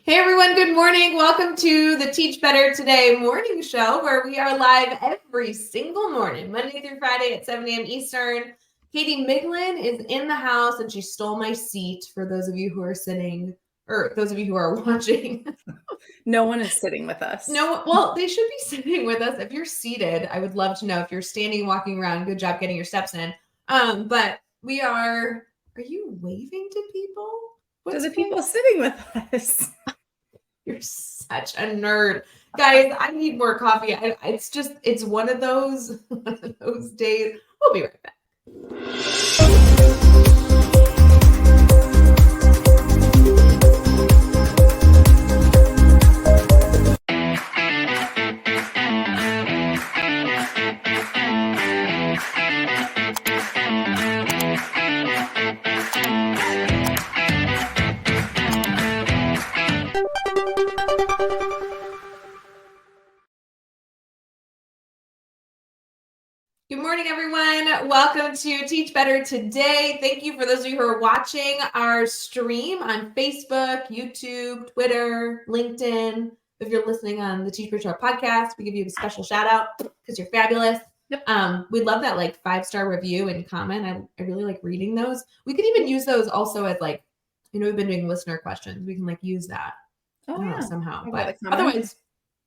Hey everyone, good morning. Welcome to the Teach Better Today morning show where we are live every single morning, Monday through Friday at 7 a.m. Eastern. Katie Miglin is in the house and she stole my seat for those of you who are sitting, or those of you who are watching. No one is sitting with us. No, well, they should be sitting with us. If you're seated, I would love to know. If you're standing, walking around, good job getting your steps in. But we are you waving to people? To the people sitting with us. You're such a nerd. Guys, I need more coffee. It's one of those days. We'll be right back. Good morning, everyone. Welcome to Teach Better Today. Thank you for those of you who are watching our stream on Facebook, YouTube, Twitter, LinkedIn. If you're listening on the Teach Better podcast, we give you a special shout out because you're fabulous. Yep. We love that 5-star review and comment. I really like reading those. We could even use those also as we've been doing listener questions. We can use that somehow. But otherwise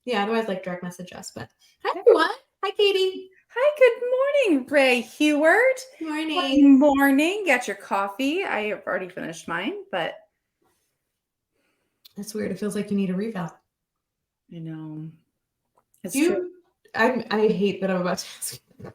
direct message us. But hi everyone. Hi Katie. Hi, good morning, Ray Heward. Good morning. Good morning. Got your coffee. I have already finished mine, but that's weird. It feels like you need a refill. I know. It's true. I hate that I'm about to ask you.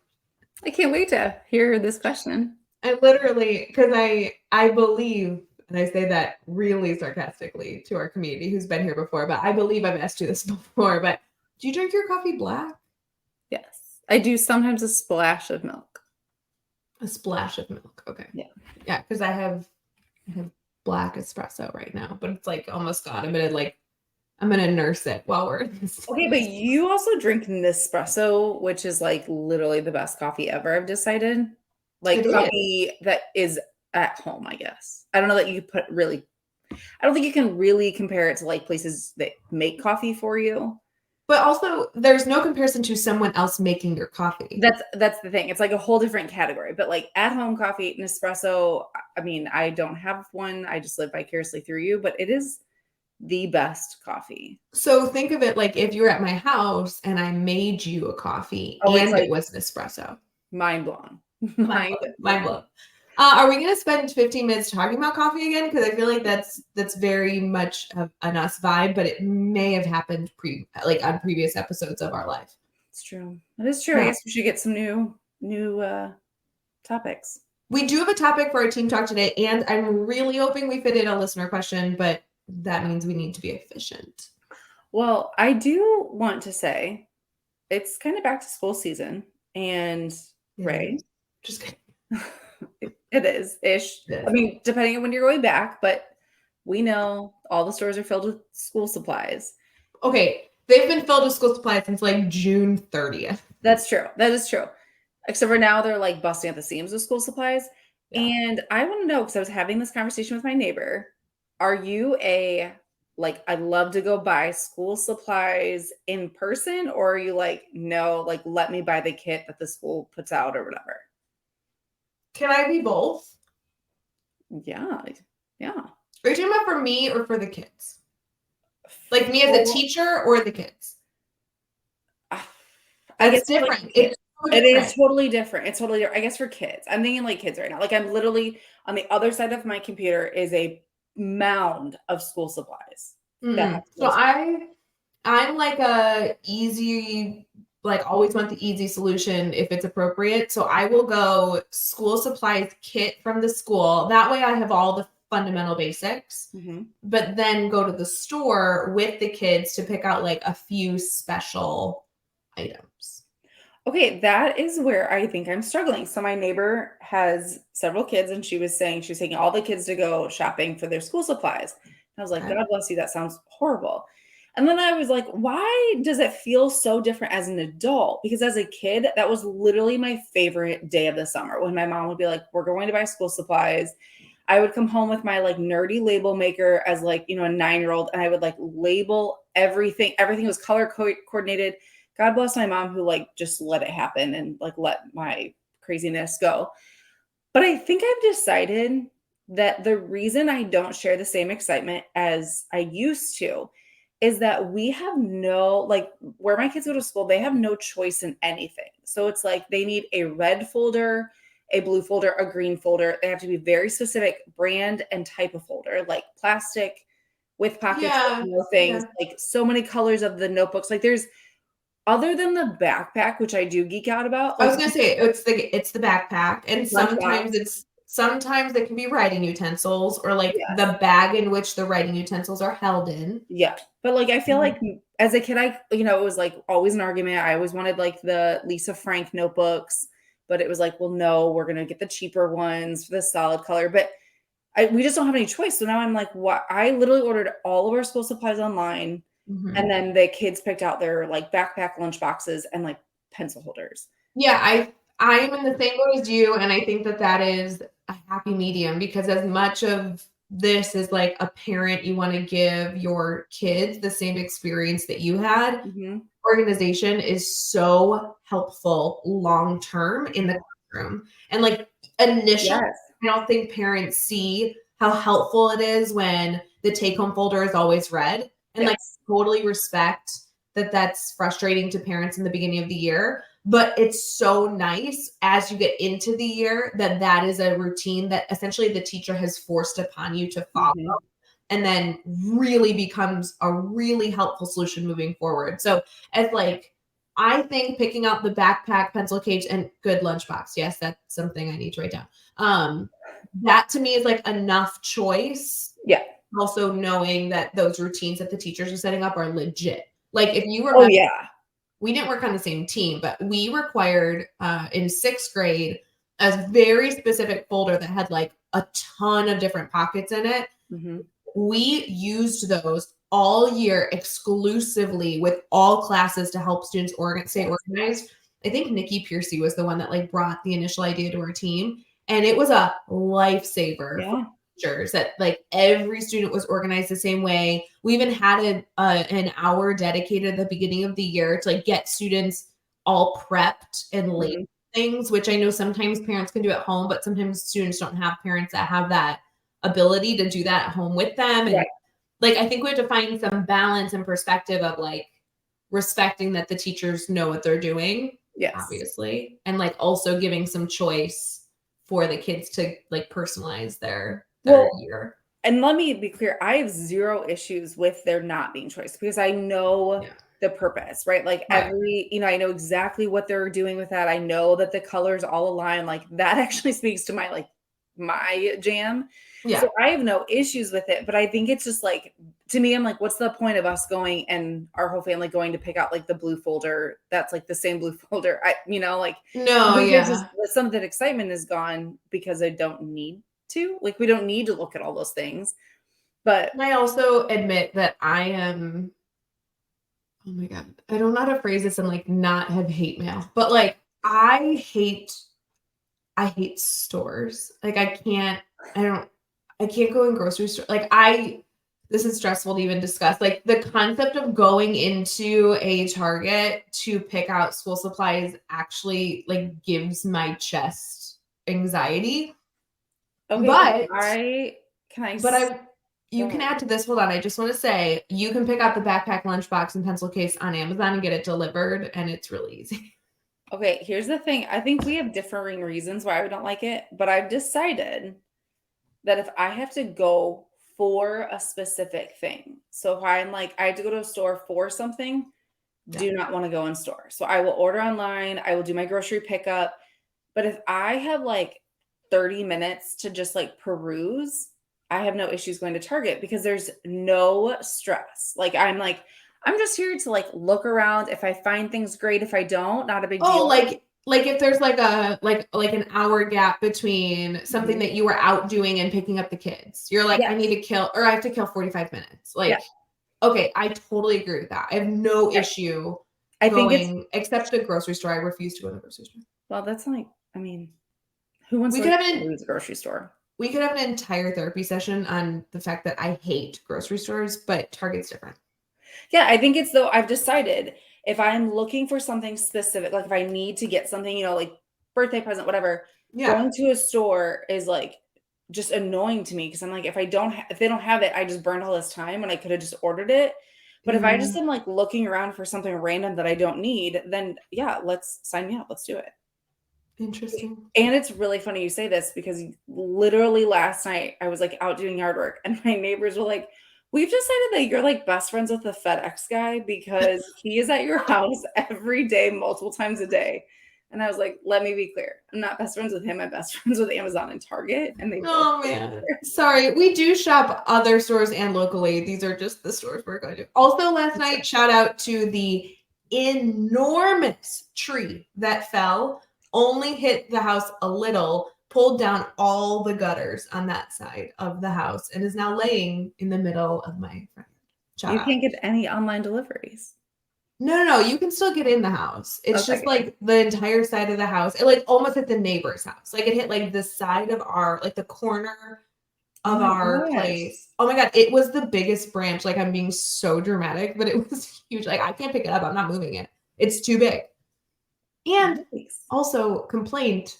I can't wait to hear this question. I literally, because I believe, and I say that really sarcastically to our community who's been here before, but I believe I've asked you this before, but do you drink your coffee black? Yes. I do sometimes a splash of milk. A splash of milk. Okay. Yeah. Yeah, because I have black espresso right now, but it's almost gone. I'm gonna nurse it while we're in this. Okay, but you also drink Nespresso, which is literally the best coffee ever, I've decided. Coffee that is at home, I guess. I don't know that you I don't think you can really compare it to places that make coffee for you. But also, there's no comparison to someone else making your coffee. That's the thing. It's a whole different category. But at-home coffee, Nespresso, I mean, I don't have one. I just live vicariously through you. But it is the best coffee. So think of it if you were at my house and I made you a coffee and it was Nespresso. Mind blown. Mind blown. Are we going to spend 15 minutes talking about coffee again? Because I feel like that's very much an us vibe, but it may have happened on previous episodes of our life. It's true. It is true. Yeah. I guess we should get some new topics. We do have a topic for our team talk today, and I'm really hoping we fit in a listener question, but that means we need to be efficient. Well, I do want to say it's kind of back to school season, and Ray, just kidding. It is ish. I mean, depending on when you're going back, but we know all the stores are filled with school supplies. Okay, they've been filled with school supplies since June 30th. That's true. That is true. Except for now, they're busting at the seams with school supplies. Yeah. And I want to know, because I was having this conversation with my neighbor. Are you I love to go buy school supplies in person, or are you no, let me buy the kit that the school puts out or whatever? Can I be both? Yeah. Yeah. Are you talking about for me or for the kids? Me as a teacher or the kids? It's different. It is totally different. It's totally different. I guess for kids. I'm thinking kids right now. I'm literally on the other side of my computer is a mound of school supplies. Mm-hmm. So I'm a easy, always want the easy solution if it's appropriate. So I will go school supplies kit from the school. That way I have all the fundamental basics, but then go to the store with the kids to pick out a few special items. Okay, that is where I think I'm struggling. So my neighbor has several kids, and she was saying she was taking all the kids to go shopping for their school supplies. And I was like, God bless you. That sounds horrible. And then I was like, why does it feel so different as an adult? Because as a kid, that was literally my favorite day of the summer when my mom would be like, we're going to buy school supplies. I would come home with my like nerdy label maker as like, you know, a 9-year-old, and I would like label everything. Everything was color coordinated. God bless my mom who like just let it happen and like let my craziness go. But I think I've decided that the reason I don't share the same excitement as I used to is that we have no, like, where my kids go to school, they have no choice in anything. So it's like they need a red folder, a blue folder, a green folder. They have to be very specific brand and type of folder, like plastic with pockets, with Yeah. no things, Yeah. like so many colors of the notebooks. Like there's, other than the backpack, which I do geek out about, I like was gonna say it's the backpack, and lunchbox. sometimes it can be writing utensils or like Yes. the bag in which the writing utensils are held in. Yeah. But like I feel Mhm. like as a kid, it was like always an argument. I always wanted like the Lisa Frank notebooks, but it was like, well, no, we're gonna get the cheaper ones for the solid color. But we just don't have any choice. So now I'm like, what? I literally ordered all of our school supplies online, and Mhm. then the kids picked out their like backpack lunch boxes and like pencil holders. Yeah, I am in the same boat as you, and I think that that is a happy medium because as much of this is like a parent, you want to give your kids the same experience that you had. Mhm. Organization is so helpful long term in the classroom. And like initially, Yes. I don't think parents see how helpful it is when the take home folder is always red. And like Yes. totally respect that that's frustrating to parents in the beginning of the year. But it's so nice as you get into the year that that is a routine that essentially the teacher has forced upon you to follow Mhm. and then really becomes a really helpful solution moving forward. So as like I think picking out the backpack, pencil case, and good lunchbox. Yes, that's something I need to write down. That to me is like enough choice. Yeah. Also knowing that those routines that the teachers are setting up are legit. Like if you Oh remember, yeah. we didn't work on the same team, but we required in sixth grade a very specific folder that had like a ton of different pockets in it. Mhm. We used those all year exclusively with all classes to help students stay Yes. organized. I think Nikki Piercy was the one that like brought the initial idea to our team, and it was a lifesaver for Yeah. teachers that like every student was organized the same way. We even had an hour dedicated at the beginning of the year to like get students all prepped and labeled Mhm. things, which I know sometimes parents can do at home, but sometimes students don't have parents that have that ability to do that at home with them. And Right. like, I think we have to find some balance and perspective of like respecting that the teachers know what they're doing, Yes. obviously, and like also giving some choice for the kids to like personalize their Well, year. and let me be clear, I have 0 issues with there not being choice because I know Yeah. the purpose, right? Like Right. I know exactly what they're doing with that. I know that the colors all align. Like that actually speaks to my jam. So Yeah. I have no issues with it, but I think it's just like, to me, I'm like, what's the point of us going and our whole family going to pick out like the blue folder that's like the same blue folder? Like I No, think it's just yeah. some of that excitement is gone because I don't need to. Like we don't need to look at all those things. But And I also admit that I am, oh my God, I don't know how to phrase this and like not have hate mail, but like I hate stores. Like I don't I can't go in grocery store. This is stressful to even discuss. Like the concept of going into a Target to pick out school supplies actually like gives my chest anxiety. okay, But can I but I go you can ahead. add to this. Hold on. I just want to say you can pick out the backpack, lunchbox, and pencil case on Amazon and get it delivered, and it's really easy. Okay, here's the thing. I think we have differing reasons why I don't like it, but I've decided that if I have to go for a specific thing, so if I'm like, I have to go to a store for something, Yeah. do not want to go in store. So I will order online, I will do my grocery pickup. But if I have like 30 minutes to just like peruse, I have no issues going to Target because there's no stress. I'm just here to like look around. If I find things great, if I don't, not a big Oh, deal. like if there's like a like an hour gap between something Mhm. that you were out doing and picking up the kids. You're like, I need Yes. to kill or I have to kill 45 minutes. Yeah. Like, okay, I totally agree with that. I have no Yeah. issue I think it's, going except the grocery store. I refuse to go to the grocery store. well, that's like, I mean, who wants We to could like have an lose a grocery store? we could have an entire therapy session on the fact that I hate grocery stores, but Target's different. Yeah, I think it's though I've decided if I'm looking for something specific, like if I need to get something, like birthday present, whatever, Yeah. going to a store is like just annoying to me because I'm like, if they don't have it, I just burned all this time when I could have just ordered it. But if I just am like looking around for something random that I don't need, then yeah, let's sign me up. Let's do it. Interesting. And it's really funny you say this because literally last night I was like out doing yard work and my neighbors were like, we've decided that you're like best friends with the FedEx guy because he is at your house every day, multiple times a day. And I was like, let me be clear. I'm not best friends with him. I'm best friends with Amazon and Target. And they Oh man. Sorry. We do shop other stores and locally. These are just the stores we're going to. Also last night, shout out to the enormous tree that fell, only hit the house a little, pulled down all the gutters on that side of the house, and is now laying in the middle of my front yard. You can't get any online deliveries. No. You can still get in the house. It's Okay. just like the entire side of the house. It like almost hit the neighbor's house. Like it hit like the side of like the corner of our place. Oh my God. It was the biggest branch. Like I'm being so dramatic, but it was huge. Like I can't pick it up. I'm not moving it. It's too big. And also complaint,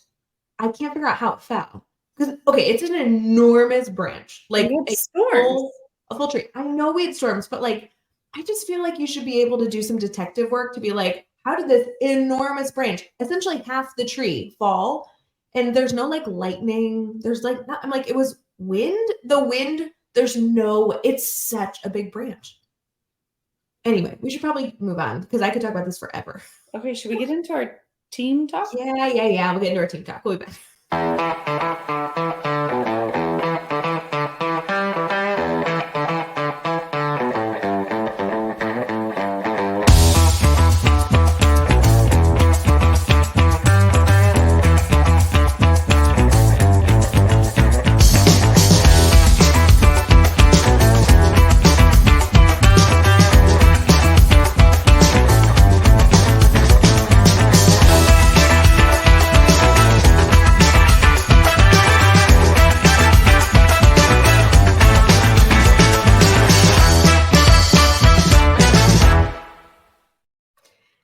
I can't figure out how it fell. Because okay, it's an enormous branch. Like a full tree. I know we had storms, but like I just feel like you should be able to do some detective work to be like, how did this enormous branch, essentially half the tree, fall? And there's no like lightning. There's like, I'm like, it was wind. The wind, it's such a big branch. Anyway, we should probably move on because I could talk about this forever. Okay, should we get into our team talk? Yeah. We'll get into our team talk. We'll be back.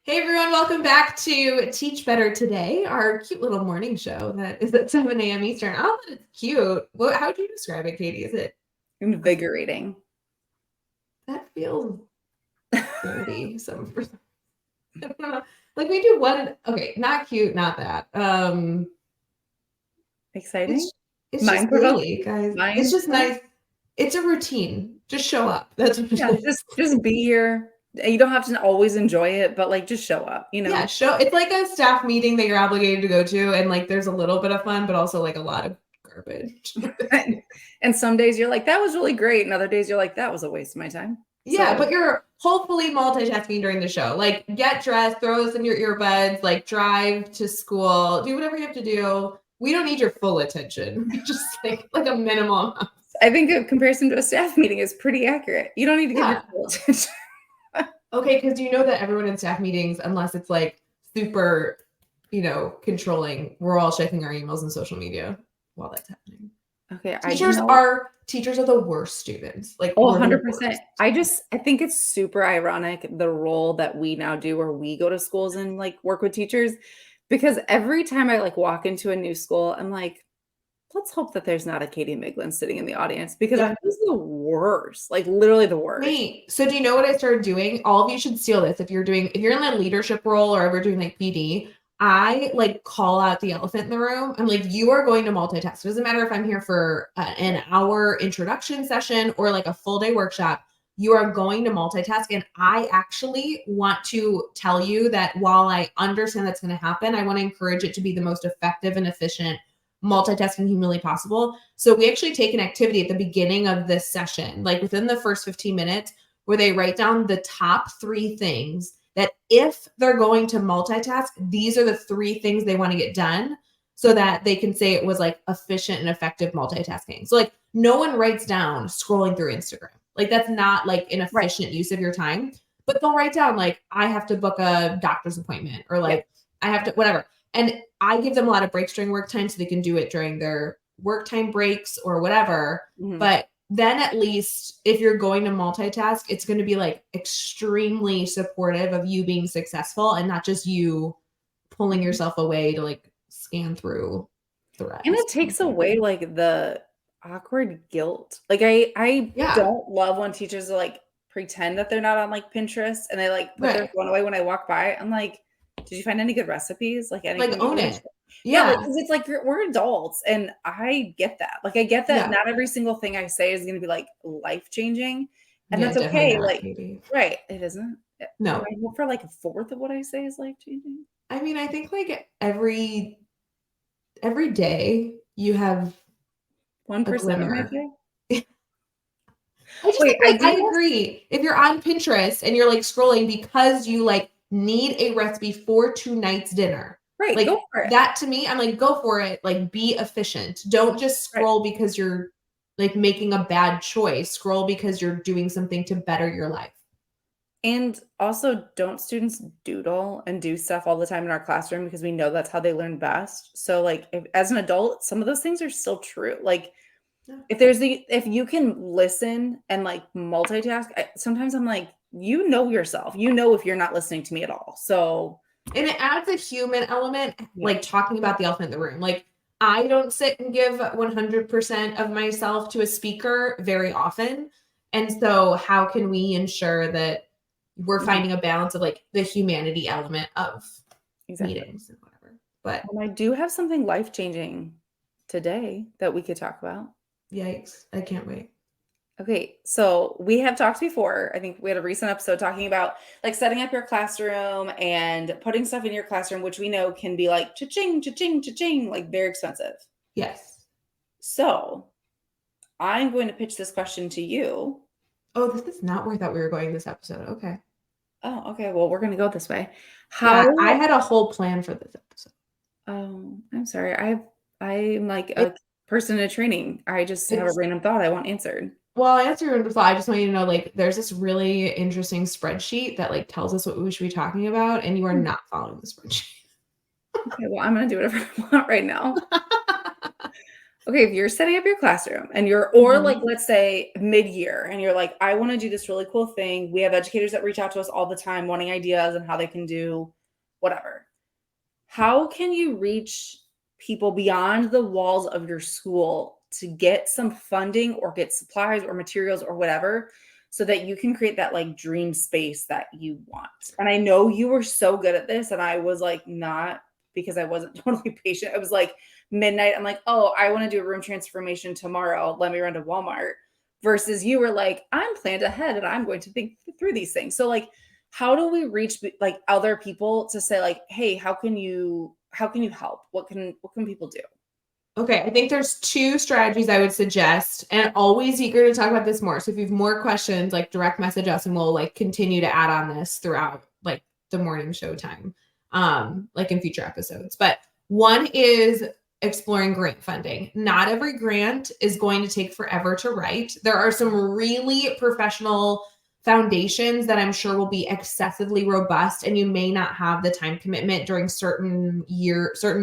Hey everyone, welcome back to Teach Better Today, our cute little morning show that is at 7 a.m. Eastern. I don't know that it's cute. How do you describe it, Katie? Is it invigorating? That feels dirty. I don't know. Like we do one, okay, not cute, not that. Exciting. It's just daily, guys. It's just nice. It's a routine. Just show up. That's what it is. Just be here. You don't have to always enjoy it, but like just show up, Yeah, it's like a staff meeting that you're obligated to go to, and like there's a little bit of fun, but also like a lot of garbage. And some days you're like, that was really great, and other days you're like, that was a waste of my time. Yeah, but you're hopefully multitasking during the show. Like get dressed, throw this in your earbuds, like drive to school, do whatever you have to do. We don't need your full attention. Just like a minimum. I think a comparison to a staff meeting is pretty accurate. You don't need to give your full attention. Okay, because you know that everyone in staff meetings, unless it's like super, controlling, we're all checking our emails and social media while that's happening. Okay, teachers are the worst students. Like 100%. I think it's super ironic the role that we now do where we go to schools and like work with teachers, because every time I like walk into a new school, I'm like, let's hope that there's not a Katie Miglin sitting in the audience because I was the worst, like literally the worst. Wait, so do you know what I started doing? All of you should steal this. If you're in a leadership role or ever doing like PD, I like call out the elephant in the room. I'm like, you are going to multitask. It doesn't matter if I'm here for an hour introduction session or like a full day workshop. You are going to multitask. And I actually want to tell you that while I understand that's going to happen, I want to encourage it to be the most effective and efficient multitasking humanly possible. So we actually take an activity at the beginning of this session, like within the first 15 minutes, where they write down the top 3 things that if they're going to multitask, these are the 3 things they want to get done so that they can say it was like efficient and effective multitasking. So like no one writes down scrolling through Instagram. Like that's not like an efficient use of your time, but they'll write down like, I have to book a doctor's appointment or like I have to, whatever. And I give them a lot of breaks during work time so they can do it during their work time breaks or whatever. Mhm. But then at least if you're going to multitask, it's going to be like extremely supportive of you being successful and not just you pulling Mhm. yourself away to like scan through And threads it or takes something. away like the awkward guilt. Like I Yeah. don't love when teachers are like pretend that they're not on like Pinterest and they like put their Right. phone away when I walk by. I'm like, did you find any good recipes? Like Like anything you own want to it. share? Yeah, like Yeah. because it's like we're adults and I get that. Like I get that Yeah. not every single thing I say is gonna be like life changing. And Yeah, that's definitely okay. not, Like, Katie. right, it isn't. Do No. I hope for like a fourth of what I say is life changing? I mean, I think like every day you have a 1% of my glimmer. day? I just Wait, think I like do I agree. If you're on Pinterest and you're like scrolling because you like need a recipe for tonight's dinner, right, go like for it. that to me, I'm like, go for it. Like be efficient. Don't just Right. scroll because you're like making a bad choice. Scroll because you're doing something to better your life. And also, don't students doodle and do stuff all the time in our classroom because we know that's how they learn best? So, like, if, as an adult, some of those things are still true. Like, Yeah. if you can listen and like multitask, sometimes I'm like, you know yourself. You know if you're not listening to me at all. So, And it adds a human element, yeah, like talking about the elephant in the room. Like I don't sit and give 100% of myself to a speaker very often. And so how can we ensure that we're mhm, finding a balance of like the humanity element of exactly. meetings and whatever. But And I do have something life changing today that we could talk about. yikes, I can't wait. Okay, so we have talked before. I think we had a recent episode talking about like setting up your classroom and putting stuff in your classroom, which we know can be like cha-ching, cha-ching, cha-ching, like very expensive. Yes. So I'm going to pitch this question to you. Oh, this is not where I thought we were going this episode. Okay. Oh, okay. Well, we're going to go this way. How? Yeah, I had a whole plan for this episode. Oh, I'm sorry. I'm like It, a person in training. I just have a it's random thought I want answered. Well, I answered your thought. I just want you to know, like, there's this really interesting spreadsheet that like tells us what we should be talking about, and you are Hmm, not following the spreadsheet. okay, well, I'm going to do whatever I want right now. Okay, if you're setting up your classroom and you're, or like, Mhm. let's say mid-year, and you're like, I want to do this really cool thing. We have educators that reach out to us all the time wanting ideas and how they can do whatever. How can you reach people beyond the walls of your school to get some funding or get supplies or materials or whatever so that you can create that like dream space that you want? And I know you were so good at this, and I was like, not because I wasn't totally patient. It was like midnight. I'm like, oh, I want to do a room transformation tomorrow. Let me run to Walmart. Versus you were like, I'm planned ahead and I'm going to think through these things. So like, how do we reach like other people to say like, hey, how can you help? What can people do? Okay, I think there's two strategies I would suggest, and always eager to talk about this more. So if you have more questions, like direct message us, and we'll like continue to add on this throughout like the morning show time, like in future episodes. But one is exploring grant funding. Not every grant is going to take forever to write. There are some really professional foundations that I'm sure will be excessively robust, and you may not have the time commitment during certain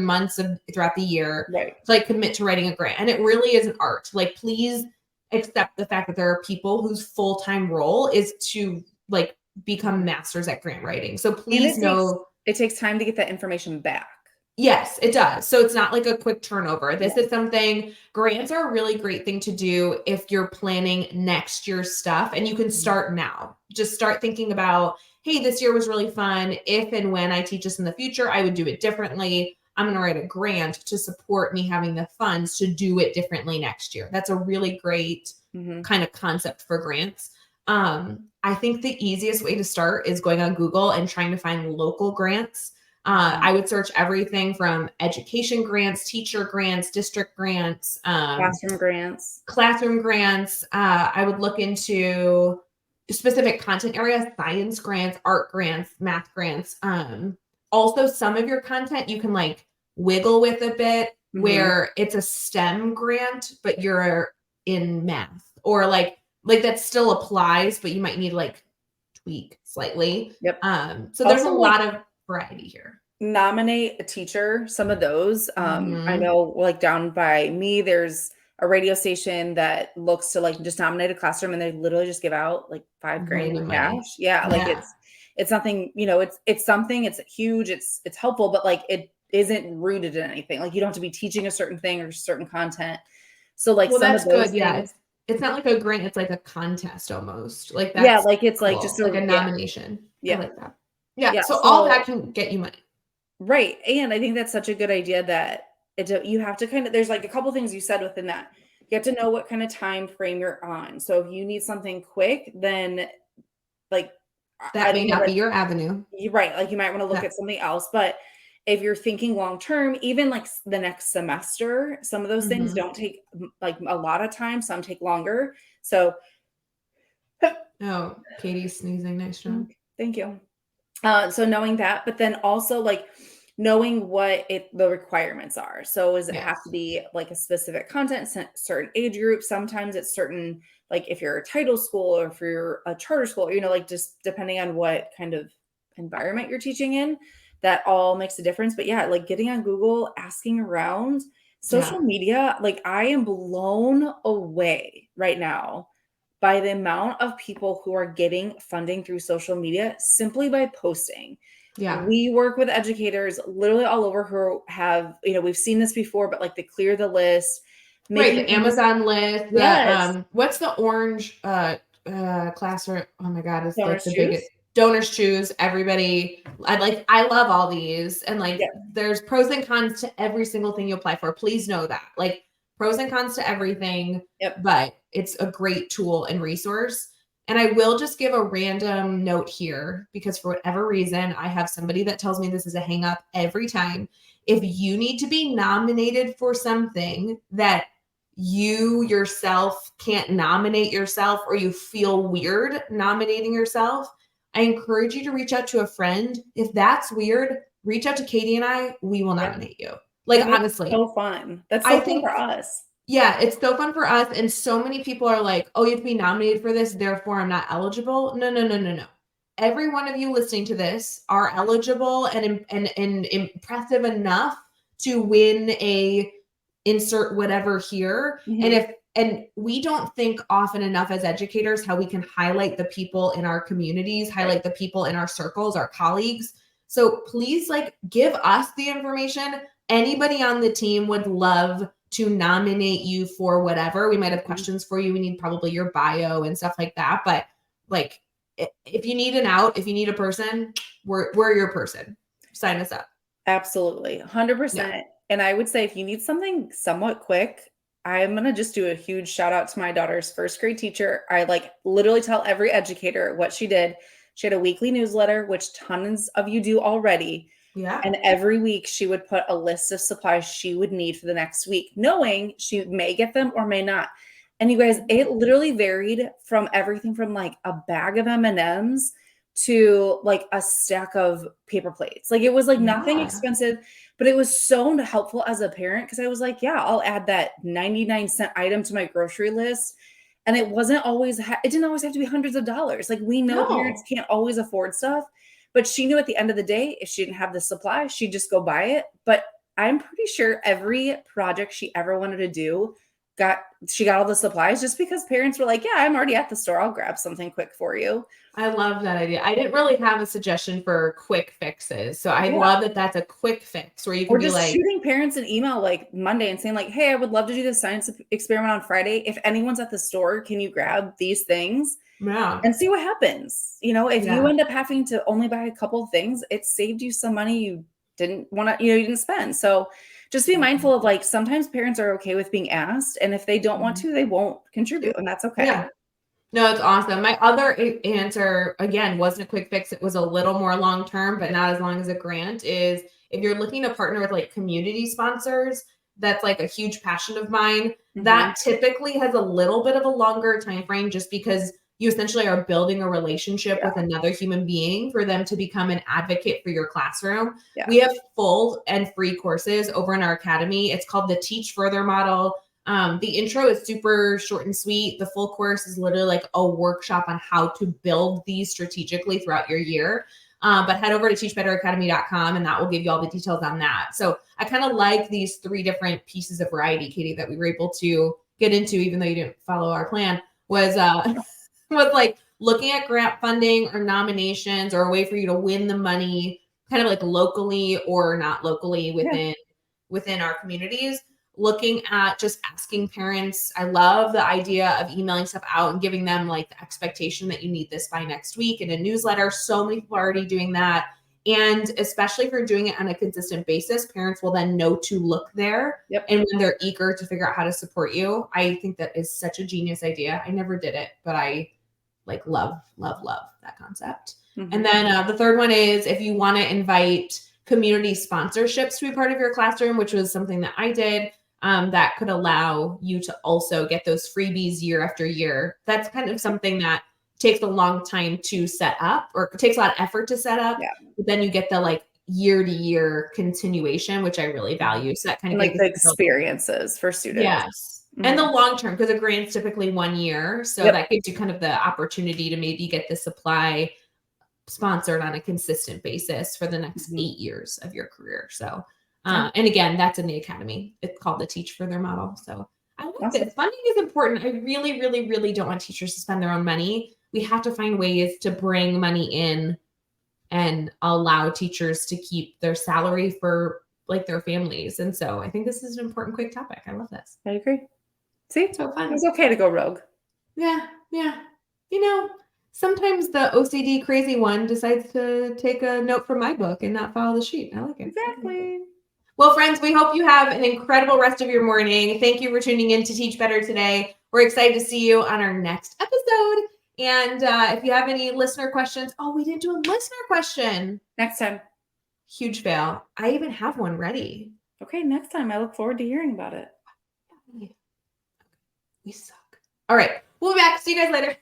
months of throughout the year Right. to like commit to writing a grant. And it really is an art. Like, please accept the fact that there are people whose full-time role is to like become masters at grant writing. So And please know. it takes time to get that information back. Yes, it does. So it's not like a quick turnover. Yeah. This is something, grants are a really great thing to do if you're planning next year's stuff, and you can Mhm. start now. Just start thinking about, hey, this year was really fun. If and when I teach this in the future, I would do it differently. I'm going to write a grant to support me having the funds to do it differently next year. That's a really great Mhm. kind of concept for grants. I think the easiest way to start is going on Google and trying to find local grants. Mhm. I would search everything from education grants, teacher grants, district grants, Classroom grants. classroom grants. I would look into specific content areas, science grants, art grants, math grants. Also, some of your content you can like wiggle with a bit Mhm. where it's a STEM grant, but you're in math, or like that still applies, but you might need to like tweak slightly. Yep. So there's a Also, like lot of variety here. nominate a teacher, some of those. I Mhm. know like down by me, there's a radio station that looks to like just nominate a classroom and they literally just give out like 5 grand in Random money. cash. Yeah, like Yeah. it's nothing, it's something, it's huge, it's helpful, but like it isn't rooted in anything. Like you don't have to be teaching a certain thing or certain content. So like Well, some of that's those good. Yeah. things, It's not like a grant, it's like a contest almost. Like yeah, that's like it's like just cool. Like a a yeah, nomination. I yeah, like that. Yeah. yeah. So all that So can get you money. right. And I think that's such a good idea that you have to kind of, there's like a couple things you said within that. You have to know what kind of time frame you're on. So if you need something quick, then like I That may don't know not that be your avenue. you're right. Like you might want to look Yeah. at something else. But if you're thinking long term, even like the next semester, some of those things Mhm. don't take like a lot of time, some take longer. So Oh, Katie's sneezing. Nice job. thank you. So knowing that, but then also like knowing what the requirements are. So does it have to Yes. be like a specific content, certain age group? Sometimes it's certain, like if you're a title school or if you're a charter school, like just depending on what kind of environment you're teaching in, that all makes a difference. But yeah, like getting on Google, asking around, Yeah. social media, like I am blown away right now by the amount of people who are getting funding through social media simply by posting. Yeah. We work with educators literally all over who have, we've seen this before, but like they clear the list, Right. making The things, Amazon list, the yes, what's the orange classroom? Oh my God, it's like donors the biggest choose. donors choose everybody. I love all these. And like Yep. there's pros and cons to every single thing you apply for. Please know that. Like pros and cons to everything, Yep. but it's a great tool and resource. And I will just give a random note here because for whatever reason, I have somebody that tells me this is a hang up every time. If you need to be nominated for something that you yourself can't nominate yourself or you feel weird nominating yourself, I encourage you to reach out to a friend. If that's weird, reach out to Katie and I. We will Yeah. nominate you. Like, And that's honestly, so fun. That's I so fun think, for us. yeah, it's so fun for us. And so many people are like, oh, you have to be nominated for this. Therefore, I'm not eligible. No, no, no, no, no. Every one of you listening to this are eligible and impressive enough to win a insert whatever here. Mhm. And we don't think often enough as educators how we can highlight the people in our communities, Right. highlight the people in our circles, our colleagues. So please like give us the information. Anybody on the team would love to nominate you for whatever. We might have Mhm. questions for you. We need probably your bio and stuff like that. But like if you need an out, if you need a person, we're your person. Sign us up. Absolutely. Yeah. 100%. And I would say if you need something somewhat quick, I'm going to just do a huge shout out to my daughter's first grade teacher. I like literally tell every educator what she did. She had a weekly newsletter, which tons of you do already. Yeah. And every week she would put a list of supplies she would need for the next week, knowing she may get them or may not. And you guys, it literally varied from everything from like a bag of M&Ms to like a stack of paper plates. Like it was like nothing Yeah. expensive, but it was so helpful as a parent because I was like, yeah, I'll add that 99-cent item to my grocery list. And it wasn't always, it didn't always have to be hundreds of dollars. Like we know parents No. can't always afford stuff, but she knew at the end of the day, if she didn't have the supply, she'd just go buy it. But I'm pretty sure every project she ever wanted to do she got all the supplies just because parents were like, yeah, I'm already at the store. I'll grab something quick for you. I love that idea. I didn't really have a suggestion for quick fixes. So I Yeah. love that that's a quick fix where you can Or be just like, shooting parents an email like Monday and saying like, "Hey, I would love to do this science experiment on Friday. If anyone's at the store, can you grab these things yeah, and see what happens?" If you yeah, end up having to only buy a couple of things, it saved you some money you didn't want to, you didn't spend. So just be mhm, mindful of like sometimes parents are okay with being asked, and if they don't want mhm. to, they won't contribute, and that's okay. Yeah. No, it's awesome. My other answer, again, wasn't a quick fix. It was a little more long term, but not as long as a grant. Is if you're looking to partner with like community sponsors, that's like a huge passion of mine. Mhm. That typically has a little bit of a longer time frame just because you essentially are building a relationship Yeah. with another human being for them to become an advocate for your classroom. Yeah. We have full and free courses over in our academy. It's called the Teach Further model. The intro is super short and sweet. The full course is literally like a workshop on how to build these strategically throughout your year. But head over to teachbetteracademy.com and that will give you all the details on that. So I kind of like these 3 different pieces of variety, Katie, that we were able to get into, even though you didn't follow our plan, was like looking at grant funding or nominations or a way for you to win the money kind of like locally or not locally within our communities. Looking at just asking parents. I love the idea of emailing stuff out and giving them like the expectation that you need this by next week in a newsletter. So many people are already doing that. And especially if you're doing it on a consistent basis, parents will then know to look there. Yep. And when they're eager to figure out how to support you, I think that is such a genius idea. I never did it, but I like love that concept. Mm-hmm. And then the third one is if you want to invite community sponsorships to be part of your classroom, which was something that I did. That could allow you to also get those freebies year after year. That's kind of something that takes a long time to set up, or it takes a lot of effort to set up. Yeah. But then you get the like year to year continuation, which I really value. So that kind of like the experiences for students. Yes. Mm-hmm. And the long term, because a grant's typically 1 year. So that gives you kind of the opportunity to maybe get the supply sponsored on a consistent basis for the next 8 years of your career. So and again, that's in the academy. It's called the Teach Further model. So I like this. Funding is important. I really, really, really don't want teachers to spend their own money. We have to find ways to bring money in and allow teachers to keep their salary for like their families. And so I think this is an important, quick topic. I love this. I agree. See, so fun. It's okay to go rogue. Yeah. Yeah. You know, sometimes the OCD crazy one decides to take a note from my book and not follow the sheet. I like it. Exactly. Well, friends, we hope you have an incredible rest of your morning. Thank you for tuning in to Teach Better today. We're excited to see you on our next episode. And if you have any listener questions, we didn't do a listener question. Next time. Huge fail. I even have one ready. Okay, next time. I look forward to hearing about it. We suck. All right, we'll be back. See you guys later.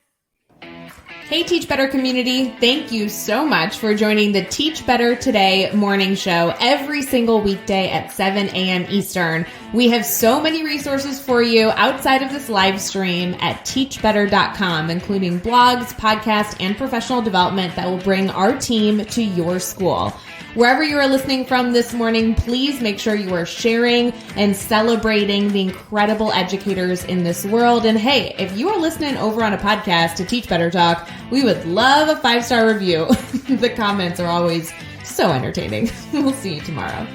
Hey, Teach Better community. Thank you so much for joining the Teach Better Today morning show every single weekday at 7 a.m. Eastern. We have so many resources for you outside of this live stream at teachbetter.com, including blogs, podcasts, and professional development that will bring our team to your school. Wherever you are listening from this morning, please make sure you are sharing and celebrating the incredible educators in this world. And hey, if you are listening over on a podcast to Teach Better Talk, we would love a 5-star review. The comments are always so entertaining. We'll see you tomorrow.